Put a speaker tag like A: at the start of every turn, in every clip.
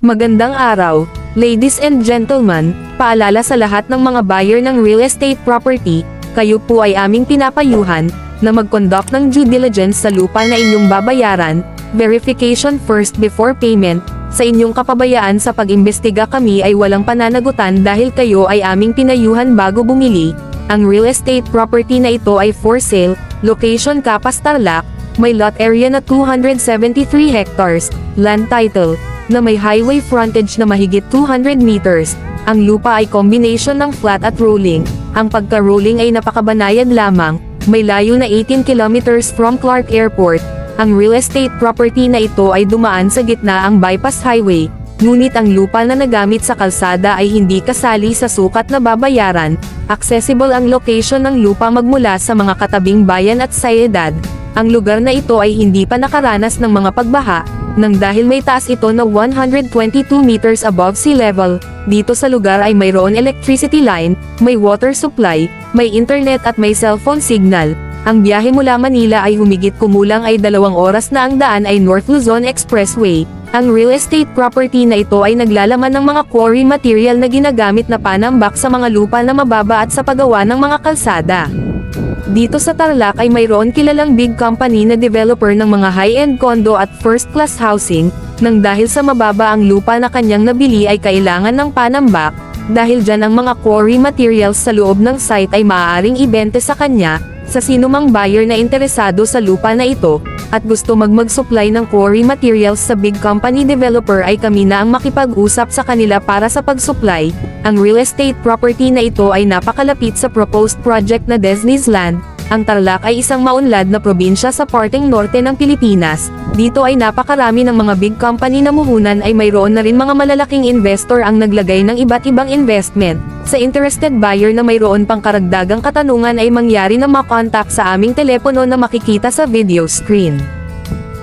A: Magandang araw, ladies and gentlemen, paalala sa lahat ng mga buyer ng real estate property, kayo po ay aming pinapayuhan, na mag-conduct ng due diligence sa lupa na inyong babayaran, verification first before payment, sa inyong kapabayaan sa pag-imbestiga kami ay walang pananagutan dahil kayo ay aming pinayuhan bago bumili, ang real estate property na ito ay for sale, location Capas Tarlac, may lot area na 273 hectares, land title, na may highway frontage na mahigit 200 meters, ang lupa ay combination ng flat at rolling, ang pagka-rolling ay napakabanayad lamang, may layo na 18 kilometers from Clark Airport, ang real estate property na ito ay dumaan sa gitna ang bypass highway, ngunit ang lupa na nagamit sa kalsada ay hindi kasali sa sukat na babayaran, accessible ang location ng lupa magmula sa mga katabing bayan at sayedad, ang lugar na ito ay hindi pa nakaranas ng mga pagbaha, nang dahil may taas ito na 122 meters above sea level, dito sa lugar ay mayroon electricity line, may water supply, may internet at may cellphone signal. Ang biyahe mula Manila ay humigit kumulang ay 2 oras na ang daan ay North Luzon Expressway. Ang real estate property na ito ay naglalaman ng mga quarry material na ginagamit na panambak sa mga lupa na mababa at sa paggawa ng mga kalsada. Dito sa Tarlac ay mayroon kilalang big company na developer ng mga high-end condo at first-class housing, nang dahil sa mababa ang lupa na kanyang nabili ay kailangan ng panambak, dahil dyan ang mga quarry materials sa loob ng site ay maaaring ibente sa kanya, sa sinumang buyer na interesado sa lupa na ito, at gusto mag-supply ng quarry materials sa big company developer ay kami na ang makipag-usap sa kanila para sa pag-supply. Ang real estate property na ito ay napakalapit sa proposed project na Disney's Land. Ang Tarlac ay isang maunlad na probinsya sa parteng norte ng Pilipinas. Dito ay napakarami ng mga big company na muhunan ay mayroon na rin mga malalaking investor ang naglagay ng iba't ibang investment. Sa interested buyer na mayroon pang karagdagang katanungan ay mangyari na makontak sa aming telepono na makikita sa video screen.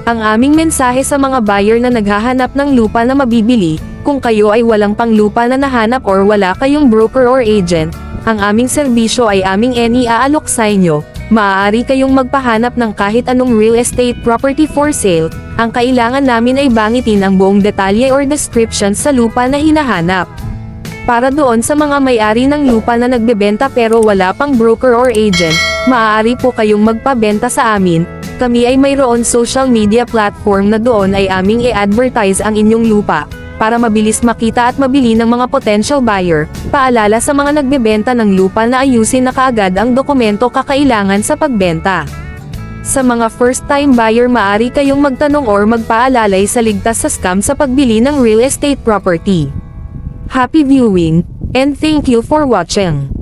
A: Ang aming mensahe sa mga buyer na naghahanap ng lupa na mabibili, kung kayo ay walang panglupa na nahanap or wala kayong broker or agent, ang aming serbisyo ay aming iniaalok sa inyo. Maaari kayong magpahanap ng kahit anong real estate property for sale, ang kailangan namin ay bangitin ang buong detalye or description sa lupa na hinahanap. Para doon sa mga may-ari ng lupa na nagbebenta pero wala pang broker or agent, maaari po kayong magpabenta sa amin. Kami ay mayroon social media platform na doon ay aming i-advertise ang inyong lupa, para mabilis makita at mabili ng mga potential buyer. Paalala sa mga nagbebenta ng lupa na ayusin na kaagad ang dokumento kakailangan sa pagbenta. Sa mga first-time buyer maaari kayong magtanong or magpaalalay sa ligtas sa scam sa pagbili ng real estate property. Happy viewing, and thank you for watching.